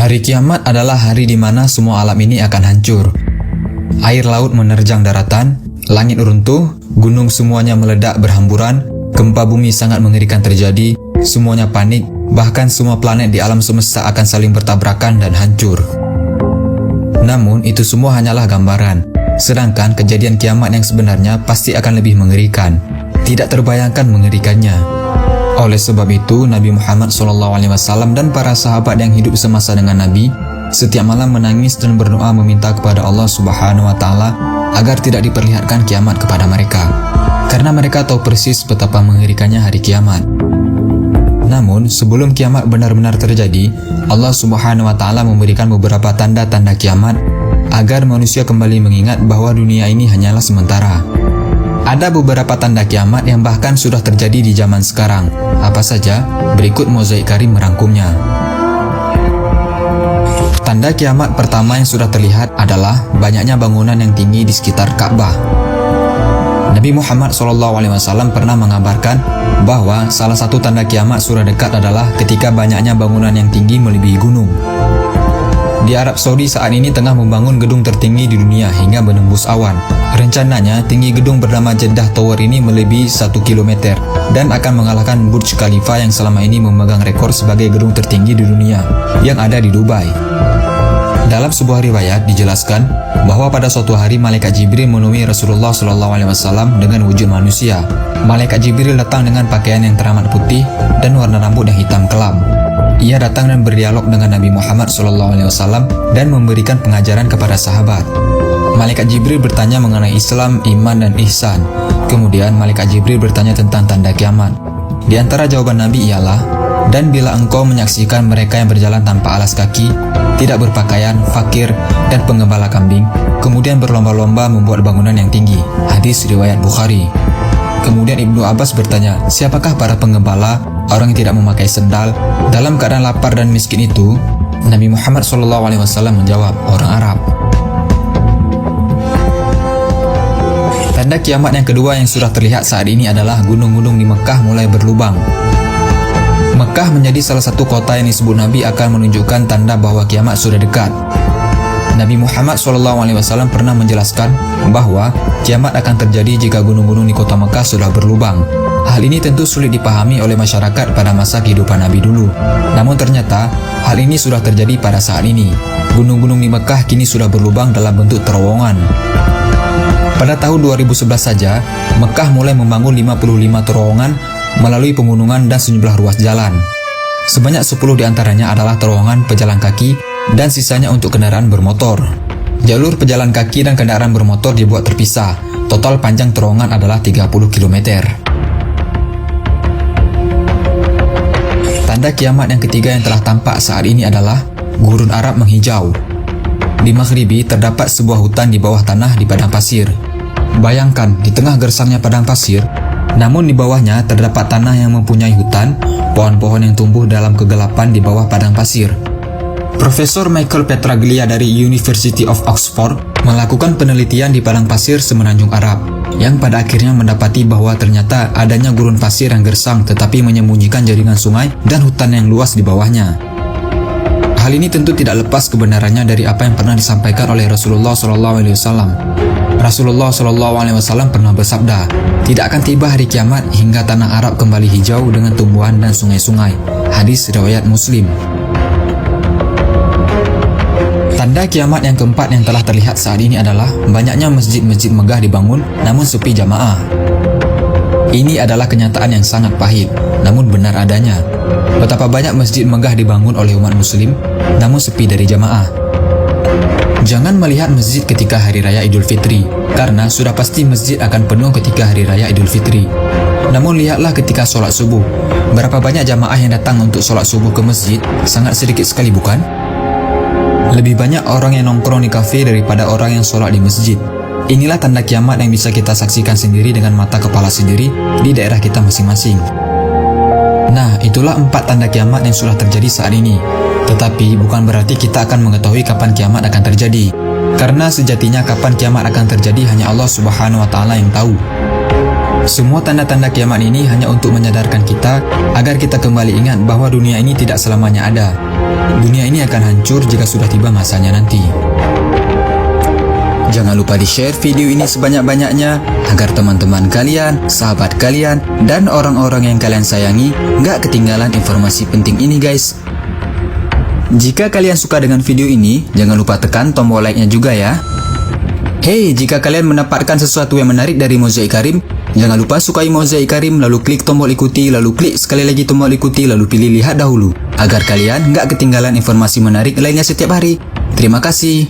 Hari kiamat adalah hari di mana semua alam ini akan hancur. Air laut menerjang daratan, langit runtuh, gunung semuanya meledak berhamburan, gempa bumi sangat mengerikan terjadi, semuanya panik, bahkan semua planet di alam semesta akan saling bertabrakan dan hancur. Namun itu semua hanyalah gambaran, sedangkan kejadian kiamat yang sebenarnya pasti akan lebih mengerikan. Tidak terbayangkan mengerikannya. Oleh sebab itu, Nabi Muhammad SAW dan para sahabat yang hidup semasa dengan Nabi setiap malam menangis dan berdoa meminta kepada Allah Subhanahu wa Ta'ala agar tidak diperlihatkan kiamat kepada mereka, karena mereka tahu persis betapa mengerikannya hari kiamat. Namun, sebelum kiamat benar-benar terjadi, Allah Subhanahu wa Ta'ala memberikan beberapa tanda-tanda kiamat agar manusia kembali mengingat bahwa dunia ini hanyalah sementara. Ada beberapa tanda kiamat yang bahkan sudah terjadi di zaman sekarang. Apa saja? Berikut Mozaik Karim merangkumnya. Tanda kiamat pertama yang sudah terlihat adalah banyaknya bangunan yang tinggi di sekitar Ka'bah. Nabi Muhammad SAW pernah mengabarkan bahwa salah satu tanda kiamat sudah dekat adalah ketika banyaknya bangunan yang tinggi melebihi gunung. Di Arab Saudi saat ini tengah membangun gedung tertinggi di dunia hingga menembus awan. Rencananya, tinggi gedung bernama Jeddah Tower ini melebihi 1 km dan akan mengalahkan Burj Khalifa yang selama ini memegang rekor sebagai gedung tertinggi di dunia yang ada di Dubai. Dalam sebuah riwayat dijelaskan bahwa pada suatu hari Malaikat Jibril menemui Rasulullah SAW dengan wujud manusia. Malaikat Jibril datang dengan pakaian yang teramat putih dan warna rambut yang hitam kelam. Ia datang dan berdialog dengan Nabi Muhammad SAW dan memberikan pengajaran kepada sahabat. Malaikat Jibril bertanya mengenai Islam, iman, dan ihsan. Kemudian Malaikat Jibril bertanya tentang tanda kiamat. Di antara jawaban Nabi ialah, dan bila engkau menyaksikan mereka yang berjalan tanpa alas kaki, tidak berpakaian, fakir, dan penggembala kambing, kemudian berlomba-lomba membuat bangunan yang tinggi. Hadis riwayat Bukhari. Kemudian Ibnu Abbas bertanya, siapakah para penggembala, orang yang tidak memakai sendal, dalam keadaan lapar dan miskin itu? Nabi Muhammad SAW menjawab, orang Arab. Tanda kiamat yang kedua yang sudah terlihat saat ini adalah gunung-gunung di Mekah mulai berlubang. Mekah menjadi salah satu kota yang disebut Nabi akan menunjukkan tanda bahwa kiamat sudah dekat. Nabi Muhammad SAW pernah menjelaskan bahwa kiamat akan terjadi jika gunung-gunung di kota Mekah sudah berlubang. Hal ini tentu sulit dipahami oleh masyarakat pada masa kehidupan Nabi dulu. Namun ternyata hal ini sudah terjadi pada saat ini. Gunung-gunung di Mekah kini sudah berlubang dalam bentuk terowongan. Pada tahun 2011 saja, Mekah mulai membangun 55 terowongan melalui pegunungan dan sejumlah ruas jalan. Sebanyak 10 diantaranya adalah terowongan pejalan kaki dan sisanya untuk kendaraan bermotor. Jalur pejalan kaki dan kendaraan bermotor dibuat terpisah. Total panjang terowongan adalah 30 km. Tanda kiamat yang ketiga yang telah tampak saat ini adalah gurun Arab menghijau. Di Maghribi terdapat sebuah hutan di bawah tanah di padang pasir. Bayangkan, di tengah gersangnya padang pasir, namun di bawahnya terdapat tanah yang mempunyai hutan, pohon-pohon yang tumbuh dalam kegelapan di bawah padang pasir. Profesor Michael Petraglia dari University of Oxford melakukan penelitian di padang pasir semenanjung Arab, yang pada akhirnya mendapati bahwa ternyata adanya gurun pasir yang gersang tetapi menyembunyikan jaringan sungai dan hutan yang luas di bawahnya. Hal ini tentu tidak lepas kebenarannya dari apa yang pernah disampaikan oleh Rasulullah SAW. Rasulullah SAW pernah bersabda, tidak akan tiba hari kiamat hingga tanah Arab kembali hijau dengan tumbuhan dan sungai-sungai. Hadis riwayat Muslim. Tanda kiamat yang keempat yang telah terlihat saat ini adalah banyaknya masjid-masjid megah dibangun namun sepi jamaah. Ini adalah kenyataan yang sangat pahit, namun benar adanya. Betapa banyak masjid megah dibangun oleh umat muslim, namun sepi dari jamaah. Jangan melihat masjid ketika hari raya Idul Fitri, karena sudah pasti masjid akan penuh ketika hari raya Idul Fitri. Namun lihatlah ketika sholat subuh, berapa banyak jamaah yang datang untuk sholat subuh ke masjid, sangat sedikit sekali bukan? Lebih banyak orang yang nongkrong di kafe daripada orang yang sholat di masjid. Inilah tanda kiamat yang bisa kita saksikan sendiri dengan mata kepala sendiri di daerah kita masing-masing. Nah, itulah 4 tanda kiamat yang sudah terjadi saat ini. Tetapi bukan berarti kita akan mengetahui kapan kiamat akan terjadi. Karena sejatinya kapan kiamat akan terjadi hanya Allah Subhanahu wa Ta'ala yang tahu. Semua tanda-tanda kiamat ini hanya untuk menyadarkan kita agar kita kembali ingat bahwa dunia ini tidak selamanya ada. Dunia ini akan hancur jika sudah tiba masanya nanti. Jangan lupa di-share video ini sebanyak-banyaknya agar teman-teman kalian, sahabat kalian, dan orang-orang yang kalian sayangi nggak ketinggalan informasi penting ini guys. Jika kalian suka dengan video ini, jangan lupa tekan tombol like-nya juga ya. Hey, jika kalian mendapatkan sesuatu yang menarik dari Mozaik Karim, jangan lupa sukai Mozaik Karim, lalu klik tombol ikuti, lalu klik sekali lagi tombol ikuti, lalu pilih lihat dahulu, agar kalian nggak ketinggalan informasi menarik lainnya setiap hari. Terima kasih.